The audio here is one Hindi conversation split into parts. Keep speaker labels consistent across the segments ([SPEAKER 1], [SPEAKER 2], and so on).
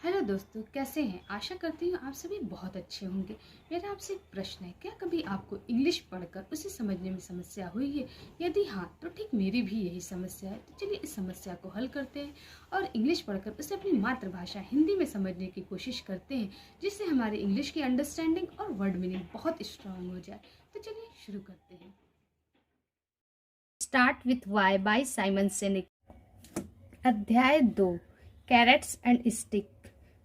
[SPEAKER 1] हेलो दोस्तों, कैसे हैं। आशा करती हूँ आप सभी बहुत अच्छे होंगे। मेरा आपसे एक प्रश्न है, क्या कभी आपको इंग्लिश पढ़कर उसे समझने में समस्या हुई है? यदि हाँ, तो ठीक मेरी भी यही समस्या है। तो चलिए इस समस्या को हल करते हैं और इंग्लिश पढ़कर उसे अपनी मातृभाषा हिंदी में समझने की कोशिश करते हैं, जिससे हमारी इंग्लिश की अंडरस्टैंडिंग और वर्ड मीनिंग बहुत स्ट्रांग हो जाए। तो चलिए शुरू करते हैं।
[SPEAKER 2] Start with why by Simon Sinek. अध्याय 2, कैरेट्स एंड स्टिक,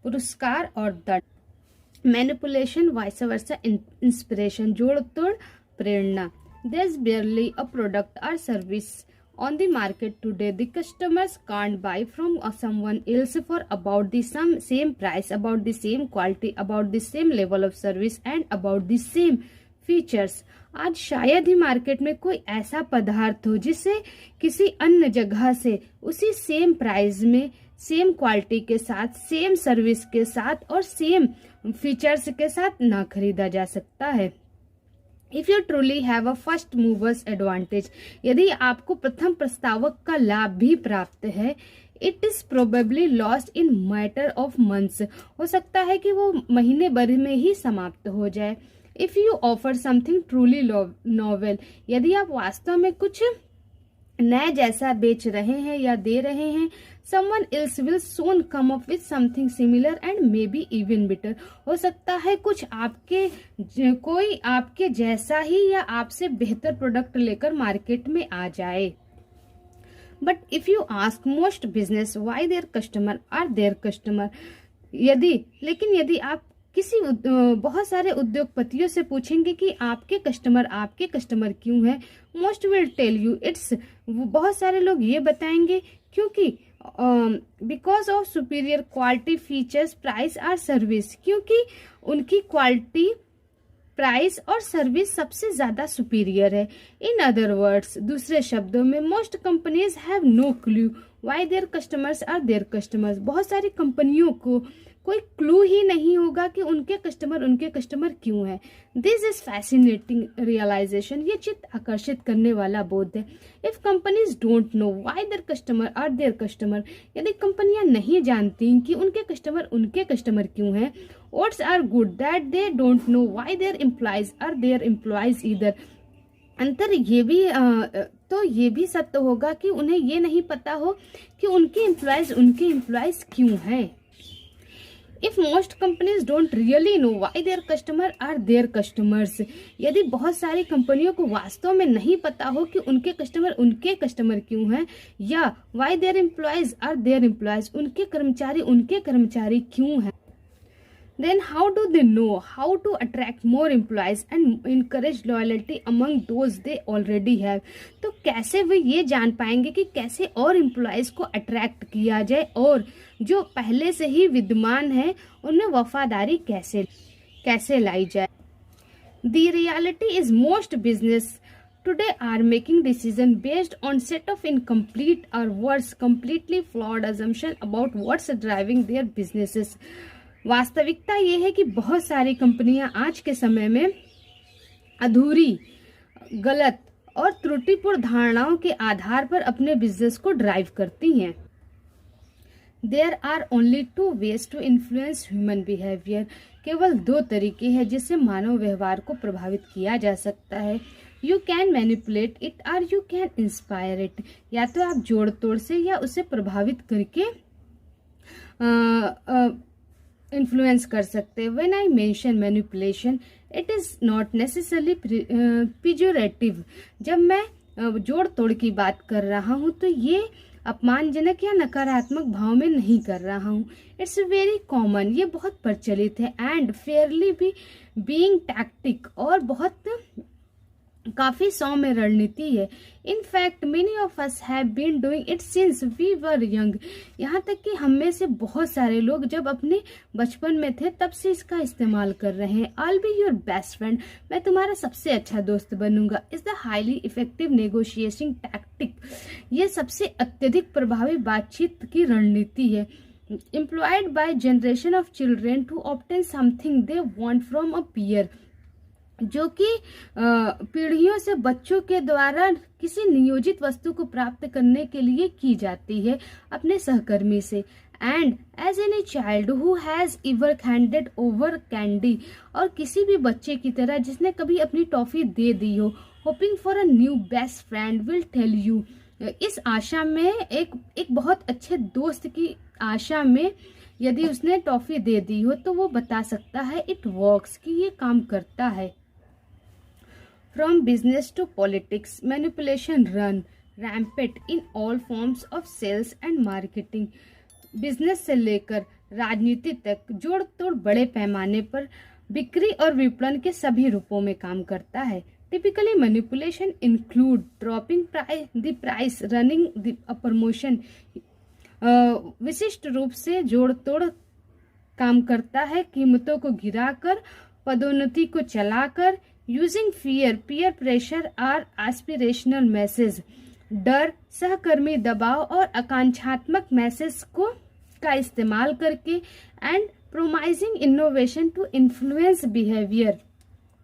[SPEAKER 2] पुरस्कार और दंड। मैनिपुलेशन, वाइस वर्सा, इंस्पिरेशन, जोड़ तोड़, प्रेरणा। There's barely a product or service on the market today the customers can't buy from someone else for about the same price, about the same quality, about the same level of service and about the same features. आज शायद ही मार्केट में कोई ऐसा पदार्थ हो जिसे किसी अन्य जगह से उसी सेम प्राइस में, सेम क्वालिटी के साथ, सेम सर्विस के साथ और सेम फीचर्स के साथ ना खरीदा जा सकता है। If you truly have a first movers advantage, यदि आपको प्रथम प्रस्तावक का लाभ भी प्राप्त है, it is probably lost in matter of months, हो सकता है कि वो महीने भर में ही समाप्त हो जाए। If you offer something truly novel, यदि आप वास्तव में कुछ नए जैसा बेच रहे हैं या दे रहे हैं, someone else will soon come up with something similar and maybe even better, हो सकता है कोई आपके जैसा ही या आपसे बेहतर प्रोडक्ट लेकर मार्केट में आ जाए। But if you ask most business why their customer are their customer, यदि आप बहुत सारे उद्योगपतियों से पूछेंगे कि आपके कस्टमर क्यों हैं, most will tell you it's, बहुत सारे लोग ये बताएंगे क्योंकि because of superior quality, features, price और सर्विस, क्योंकि उनकी क्वालिटी, प्राइस और सर्विस सबसे ज्यादा सुपीरियर है। इन अदर वर्ड्स, दूसरे शब्दों में, most companies have no clue why their customers are their customers, बहुत सारी कंपनियों को कोई क्लू ही नहीं होगा कि उनके कस्टमर क्यों है। दिस इज फैसिनेटिंग रियलाइजेशन, ये चित्त आकर्षित करने वाला बोध है। If companies don't know why their customer are their customer, यदि कंपनियां नहीं जानती कि उनके कस्टमर क्यों हैं, odds are good that they don't know why their employees are their employees either, अंतर ये भी सत्य होगा कि उन्हें ये नहीं पता हो कि उनके एम्प्लॉयज क्यों हैं। If most companies don't really know why their customer are their customers, यदि बहुत सारी कंपनियों को वास्तव में नहीं पता हो कि उनके कस्टमर क्यों हैं, या why their employees are their employees, उनके कर्मचारी क्यों हैं, then how do they know how to attract more employees and encourage loyalty among those they already have, तो कैसे वे ये जान पाएंगे कि कैसे और एम्प्लॉयज को अट्रैक्ट किया जाए और जो पहले से ही विद्यमान है उनमें वफादारी कैसे लाई जाए। The reality is most business today are making decision based on set of incomplete or worse completely flawed assumption about what's driving their businesses। वास्तविकता ये है कि बहुत सारी कंपनियां आज के समय में अधूरी, गलत और त्रुटिपूर्ण धारणाओं के आधार पर अपने बिजनेस को ड्राइव करती हैं। There are only 2 ways to influence human behaviour, केवल 2 तरीके हैं जिससे मानव व्यवहार को प्रभावित किया जा सकता है। यू कैन मैनिपुलेट इट और यू कैन इंस्पायर इट, या तो आप जोड़ तोड़ से या उसे प्रभावित करके इन्फ्लुएंस कर सकते हैं। When I mention manipulation it is not necessarily pejorative, जब मैं जोड़ तोड़ की बात कर रहा हूँ तो ये अपमानजनक या नकारात्मक भाव में नहीं कर रहा हूँ। इट्स वेरी कॉमन, ये बहुत प्रचलित है, एंड फेयरली भी बीइंग टैक्टिक, और बहुत काफी सौम्य रणनीति है। In fact many of us have been doing it since we were young, यहाँ तक कि हम में से बहुत सारे लोग जब अपने बचपन में थे तब से इसका इस्तेमाल कर रहे हैं। I'll be your best friend, मैं तुम्हारा सबसे अच्छा दोस्त बनूंगा, is the highly effective negotiating tactic, ये सबसे अत्यधिक प्रभावी बातचीत की रणनीति है। Employed by generation of children to obtain something they want from a peer, जो कि पीढ़ियों से बच्चों के द्वारा किसी नियोजित वस्तु को प्राप्त करने के लिए की जाती है अपने सहकर्मी से। And as any child who has ever handed over candy, और किसी भी बच्चे की तरह जिसने कभी अपनी टॉफी दे दी हो, hoping for a new best friend will tell you, इस आशा में एक बहुत अच्छे दोस्त की आशा में यदि उसने टॉफी दे दी हो तो वो बता सकता है इट वर्क्स, कि ये काम करता है। From business to politics manipulation run rampant in all forms of sales and marketing. Business से लेकर राजनीति तक जोड़ तोड़ बड़े पैमाने पर बिक्री और विपणन के सभी रूपों में काम करता है। Typically manipulation include dropping the price, running the promotion. विशिष्ट रूप से जोड़ तोड़ काम करता है, कीमतों को गिराकर, पदोन्नति को चलाकर, यूजिंग फियर, पीयर प्रेशर और एस्पिरेशनल मैसेज, डर, सहकर्मी दबाव और आकांक्षात्मक मैसेज का इस्तेमाल करके, and promising innovation to influence behaviour,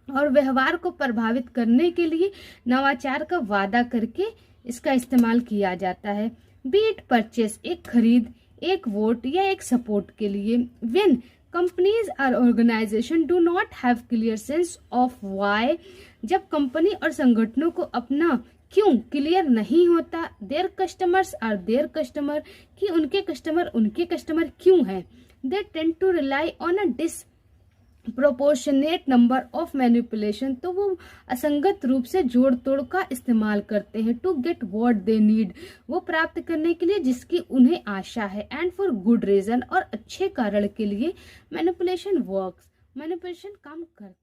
[SPEAKER 2] और व्यवहार को प्रभावित करने के लिए नवाचार का वादा करके इसका इस्तेमाल किया जाता है। बीट परचेस, एक खरीद, एक वोट या एक सपोर्ट के लिए। व्हेन कंपनीज और organisation do not have clear sense of why, जब कंपनी और संगठनों को अपना क्यों क्लियर नहीं होता, their customers are their customer, कि उनके कस्टमर क्यों हैं, they tend to rely on a disproportionate number of manipulation, तो वो असंगत रूप से जोड़ तोड़ का इस्तेमाल करते हैं। To get what they need, वो प्राप्त करने के लिए जिसकी उन्हें आशा है। एंड फॉर गुड रीजन, और अच्छे कारण के लिए मैनिपुलेशन वर्क्स, मैनिपुलेशन काम करता है।